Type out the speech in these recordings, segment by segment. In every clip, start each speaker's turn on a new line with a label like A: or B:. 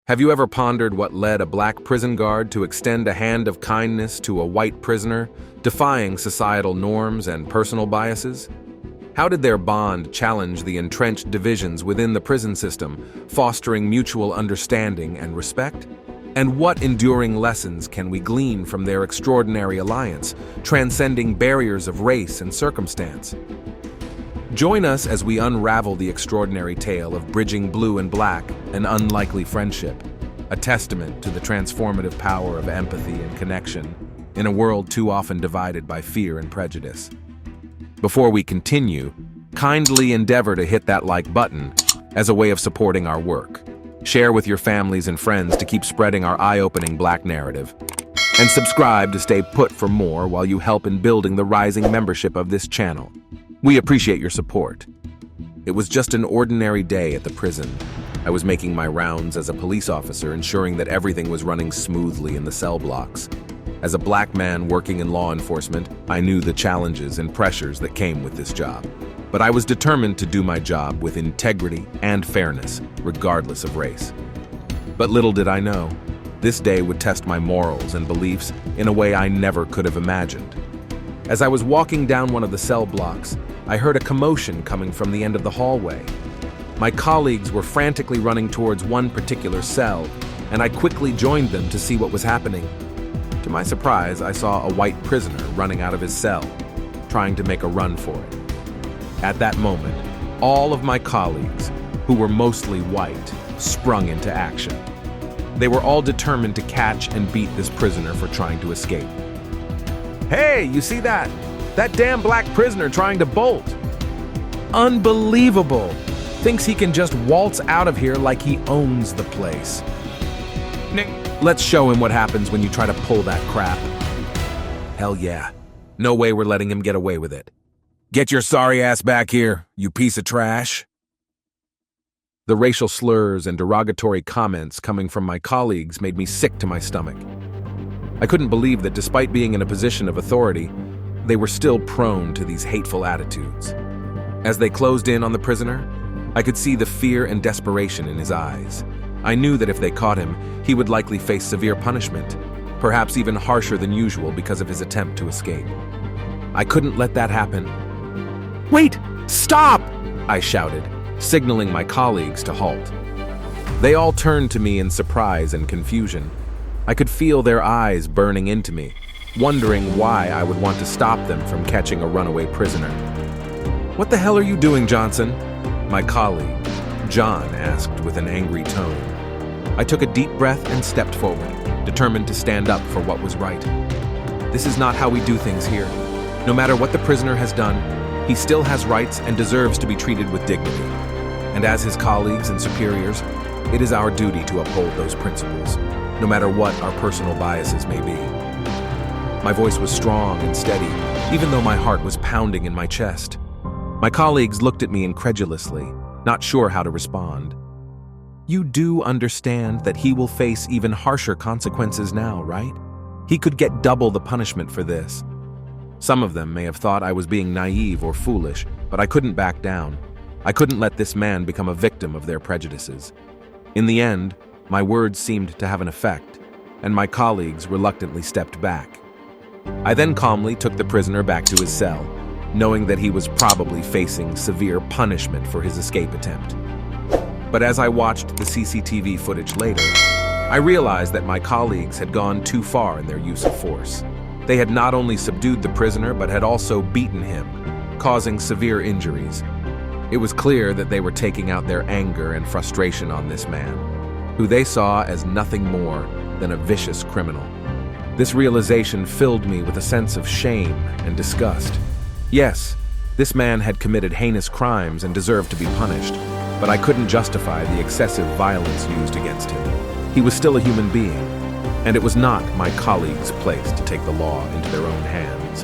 A: Have you ever pondered what led a black prison guard to extend a hand of kindness to a white prisoner, defying societal norms and personal biases? How did their bond challenge the entrenched divisions within the prison system, fostering mutual understanding and respect? And what enduring lessons can we glean from their extraordinary alliance, transcending barriers of race and circumstance? Join us as we unravel the extraordinary tale of bridging blue and black, an unlikely friendship, a testament to the transformative power of empathy and connection in a world too often divided by fear and prejudice. Before we continue, kindly endeavor to hit that like button as a way of supporting our work. Share with your families and friends to keep spreading our eye-opening black narrative. And subscribe to stay put for more while you help in building the rising membership of this channel. We appreciate your support. It was just an ordinary day at the prison. I was making my rounds as a police officer, ensuring that everything was running smoothly in the cell blocks. As a black man working in law enforcement, I knew the challenges and pressures that came with this job. But I was determined to do my job with integrity and fairness, regardless of race. But little did I know, this day would test my morals and beliefs in a way I never could have imagined. As I was walking down one of the cell blocks, I heard a commotion coming from the end of the hallway. My colleagues were frantically running towards one particular cell, and I quickly joined them to see what was happening. To my surprise, I saw a white prisoner running out of his cell, trying to make a run for it. At that moment, all of my colleagues, who were mostly white, sprung into action. They were all determined to catch and beat this prisoner for trying to escape. Hey, you see that? That damn black prisoner trying to bolt. Unbelievable. Thinks he can just waltz out of here like he owns the place. Let's show him what happens when you try to pull that crap. Hell yeah. No way we're letting him get away with it. Get your sorry ass back here, you piece of trash. The racial slurs and derogatory comments coming from my colleagues made me sick to my stomach. I couldn't believe that despite being in a position of authority, they were still prone to these hateful attitudes. As they closed in on the prisoner, I could see the fear and desperation in his eyes. I knew that if they caught him, he would likely face severe punishment, perhaps even harsher than usual because of his attempt to escape. I couldn't let that happen. Wait! Stop! I shouted, signaling my colleagues to halt. They all turned to me in surprise and confusion. I could feel their eyes burning into me, wondering why I would want to stop them from catching a runaway prisoner. What the hell are you doing, Johnson? My colleague, John, asked with an angry tone. I took a deep breath and stepped forward, determined to stand up for what was right. This is not how we do things here. No matter what the prisoner has done, he still has rights and deserves to be treated with dignity. And as his colleagues and superiors, it is our duty to uphold those principles, no matter what our personal biases may be. My voice was strong and steady, even though my heart was pounding in my chest. My colleagues looked at me incredulously, not sure how to respond. You do understand that he will face even harsher consequences now, right? He could get double the punishment for this. Some of them may have thought I was being naive or foolish, but I couldn't back down. I couldn't let this man become a victim of their prejudices. In the end, my words seemed to have an effect, and my colleagues reluctantly stepped back. I then calmly took the prisoner back to his cell, knowing that he was probably facing severe punishment for his escape attempt. But as I watched the CCTV footage later, I realized that my colleagues had gone too far in their use of force. They had not only subdued the prisoner, but had also beaten him, causing severe injuries. It was clear that they were taking out their anger and frustration on this man, who they saw as nothing more than a vicious criminal. This realization filled me with a sense of shame and disgust. Yes, this man had committed heinous crimes and deserved to be punished, but I couldn't justify the excessive violence used against him. He was still a human being, and it was not my colleagues' place to take the law into their own hands.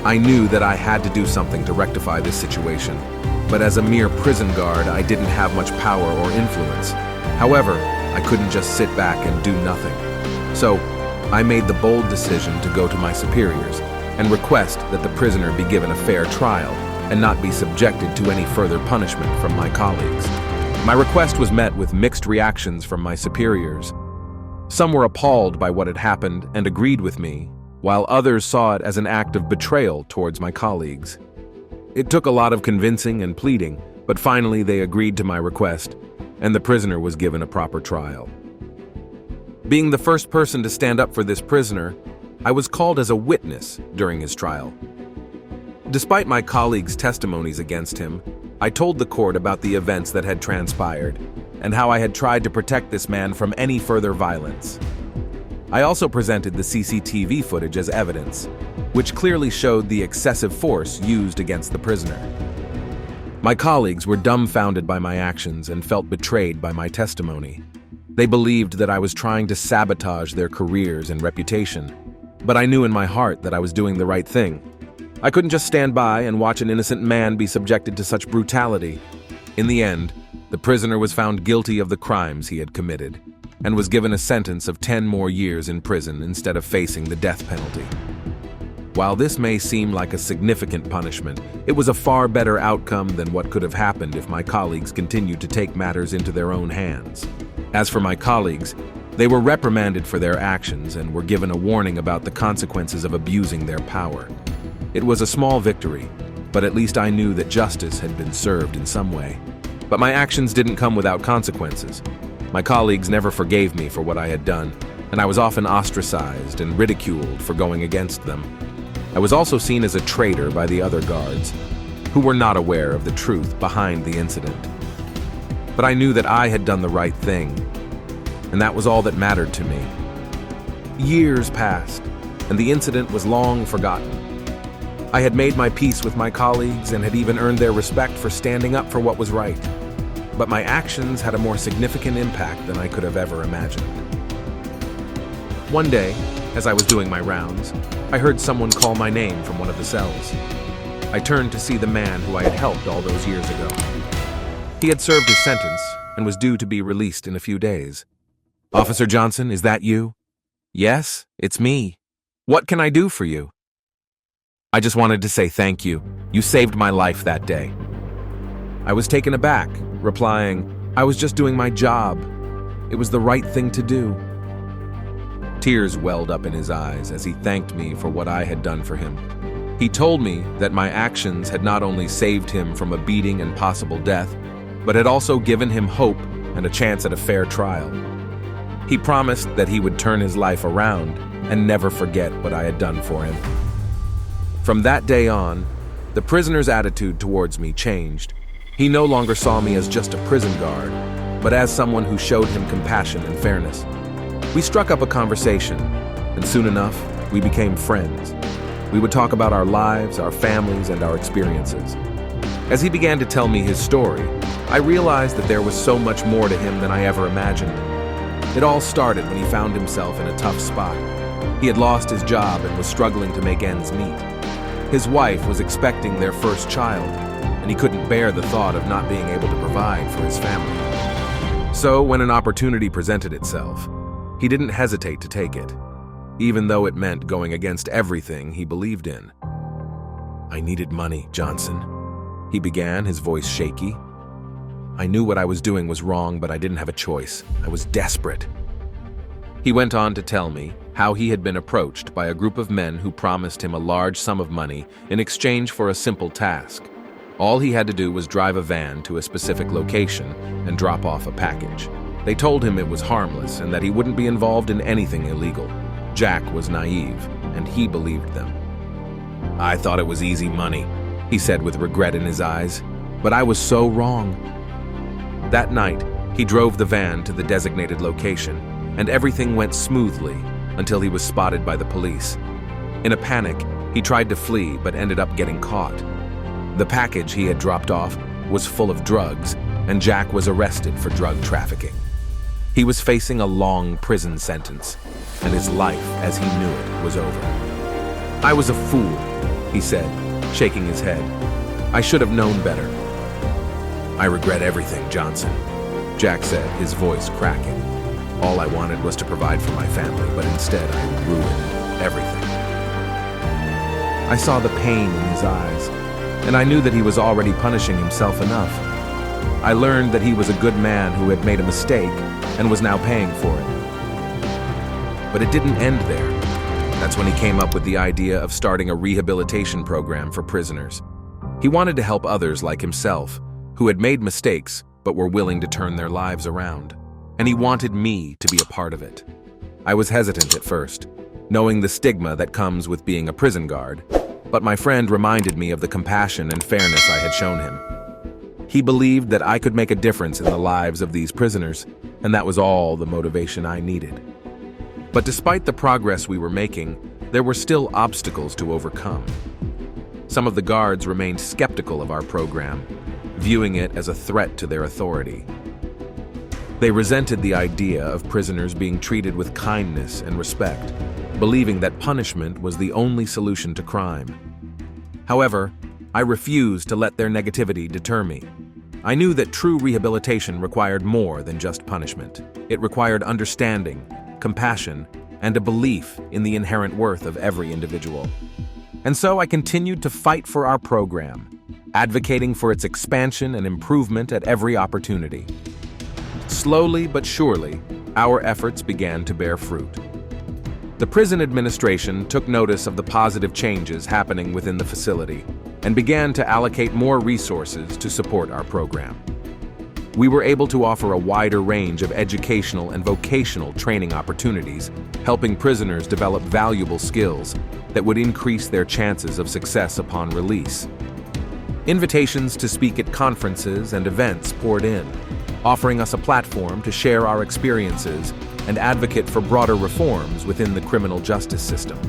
A: I knew that I had to do something to rectify this situation, but as a mere prison guard, I didn't have much power or influence. However, I couldn't just sit back and do nothing. So, I made the bold decision to go to my superiors and request that the prisoner be given a fair trial and not be subjected to any further punishment from my colleagues. My request was met with mixed reactions from my superiors. Some were appalled by what had happened and agreed with me, while others saw it as an act of betrayal towards my colleagues. It took a lot of convincing and pleading, but finally they agreed to my request, and the prisoner was given a proper trial. Being the first person to stand up for this prisoner, I was called as a witness during his trial. Despite my colleagues' testimonies against him, I told the court about the events that had transpired and how I had tried to protect this man from any further violence. I also presented the CCTV footage as evidence, which clearly showed the excessive force used against the prisoner. My colleagues were dumbfounded by my actions and felt betrayed by my testimony. They believed that I was trying to sabotage their careers and reputation, but I knew in my heart that I was doing the right thing. I couldn't just stand by and watch an innocent man be subjected to such brutality. In the end, the prisoner was found guilty of the crimes he had committed and was given a sentence of 10 more years in prison instead of facing the death penalty. While this may seem like a significant punishment, it was a far better outcome than what could have happened if my colleagues continued to take matters into their own hands. As for my colleagues, they were reprimanded for their actions and were given a warning about the consequences of abusing their power. It was a small victory, but at least I knew that justice had been served in some way. But my actions didn't come without consequences. My colleagues never forgave me for what I had done, and I was often ostracized and ridiculed for going against them. I was also seen as a traitor by the other guards, who were not aware of the truth behind the incident. But I knew that I had done the right thing, and that was all that mattered to me. Years passed, and the incident was long forgotten. I had made my peace with my colleagues and had even earned their respect for standing up for what was right. But my actions had a more significant impact than I could have ever imagined. One day, as I was doing my rounds, I heard someone call my name from one of the cells. I turned to see the man who I had helped all those years ago. He had served his sentence and was due to be released in a few days. "Officer Johnson, is that you?" "Yes, it's me. What can I do for you?" "I just wanted to say thank you. You saved my life that day." I was taken aback, replying, "I was just doing my job. It was the right thing to do." Tears welled up in his eyes as he thanked me for what I had done for him. He told me that my actions had not only saved him from a beating and possible death, but had also given him hope and a chance at a fair trial. He promised that he would turn his life around and never forget what I had done for him. From that day on, the prisoner's attitude towards me changed. He no longer saw me as just a prison guard, but as someone who showed him compassion and fairness. We struck up a conversation, and soon enough, we became friends. We would talk about our lives, our families, and our experiences. As he began to tell me his story, I realized that there was so much more to him than I ever imagined. It all started when he found himself in a tough spot. He had lost his job and was struggling to make ends meet. His wife was expecting their first child, and he couldn't bear the thought of not being able to provide for his family. So when an opportunity presented itself, he didn't hesitate to take it, even though it meant going against everything he believed in. "I needed money, Johnson," he began, his voice shaky. "I knew what I was doing was wrong, but I didn't have a choice. I was desperate." He went on to tell me how he had been approached by a group of men who promised him a large sum of money in exchange for a simple task. All he had to do was drive a van to a specific location and drop off a package. They told him it was harmless and that he wouldn't be involved in anything illegal. Jack was naive, and he believed them. "I thought it was easy money," he said with regret in his eyes, "but I was so wrong." That night, he drove the van to the designated location, and everything went smoothly until he was spotted by the police. In a panic, he tried to flee but ended up getting caught. The package he had dropped off was full of drugs, and Jack was arrested for drug trafficking. He was facing a long prison sentence, and his life as he knew it was over. "I was a fool," he said, shaking his head. "I should have known better." "I regret everything, Johnson," Jack said, his voice cracking. "All I wanted was to provide for my family, but instead I ruined everything." I saw the pain in his eyes, and I knew that he was already punishing himself enough. I learned that he was a good man who had made a mistake and was now paying for it. But it didn't end there. That's when he came up with the idea of starting a rehabilitation program for prisoners. He wanted to help others like himself, who had made mistakes but were willing to turn their lives around. And he wanted me to be a part of it. I was hesitant at first, knowing the stigma that comes with being a prison guard, but my friend reminded me of the compassion and fairness I had shown him. He believed that I could make a difference in the lives of these prisoners, and that was all the motivation I needed. But despite the progress we were making, there were still obstacles to overcome. Some of the guards remained skeptical of our program, viewing it as a threat to their authority. They resented the idea of prisoners being treated with kindness and respect, believing that punishment was the only solution to crime. However, I refused to let their negativity deter me. I knew that true rehabilitation required more than just punishment. It required understanding, compassion, and a belief in the inherent worth of every individual. And so I continued to fight for our program, advocating for its expansion and improvement at every opportunity. Slowly but surely, our efforts began to bear fruit. The prison administration took notice of the positive changes happening within the facility and began to allocate more resources to support our program. We were able to offer a wider range of educational and vocational training opportunities, helping prisoners develop valuable skills that would increase their chances of success upon release. Invitations to speak at conferences and events poured in, offering us a platform to share our experiences and advocate for broader reforms within the criminal justice system.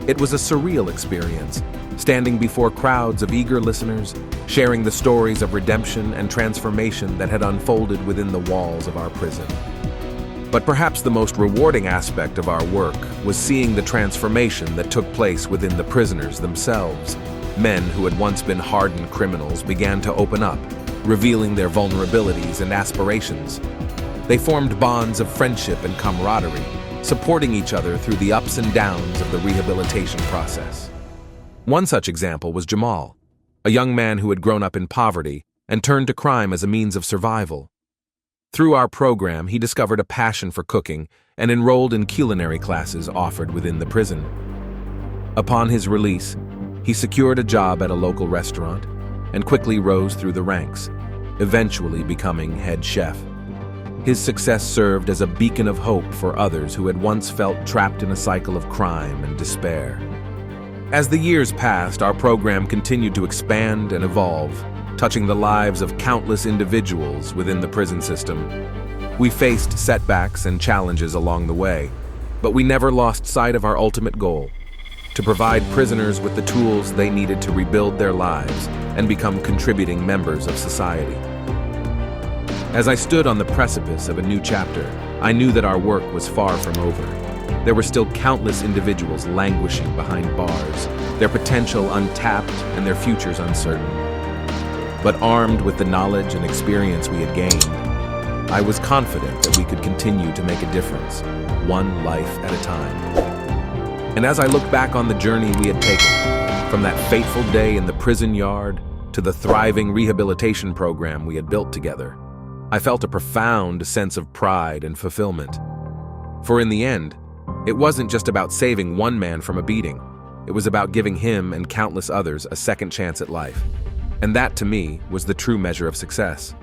A: It was a surreal experience, standing before crowds of eager listeners, sharing the stories of redemption and transformation that had unfolded within the walls of our prison. But perhaps the most rewarding aspect of our work was seeing the transformation that took place within the prisoners themselves. Men who had once been hardened criminals began to open up, revealing their vulnerabilities and aspirations. They formed bonds of friendship and camaraderie, supporting each other through the ups and downs of the rehabilitation process. One such example was Jamal, a young man who had grown up in poverty and turned to crime as a means of survival. Through our program, he discovered a passion for cooking and enrolled in culinary classes offered within the prison. Upon his release, he secured a job at a local restaurant and quickly rose through the ranks, eventually becoming head chef. His success served as a beacon of hope for others who had once felt trapped in a cycle of crime and despair. As the years passed, our program continued to expand and evolve, touching the lives of countless individuals within the prison system. We faced setbacks and challenges along the way, but we never lost sight of our ultimate goal: to provide prisoners with the tools they needed to rebuild their lives and become contributing members of society. As I stood on the precipice of a new chapter, I knew that our work was far from over. There were still countless individuals languishing behind bars, their potential untapped and their futures uncertain. But armed with the knowledge and experience we had gained, I was confident that we could continue to make a difference, one life at a time. And as I look back on the journey we had taken, from that fateful day in the prison yard to the thriving rehabilitation program we had built together, I felt a profound sense of pride and fulfillment. For in the end, it wasn't just about saving one man from a beating. It was about giving him and countless others a second chance at life. And that, to me, was the true measure of success.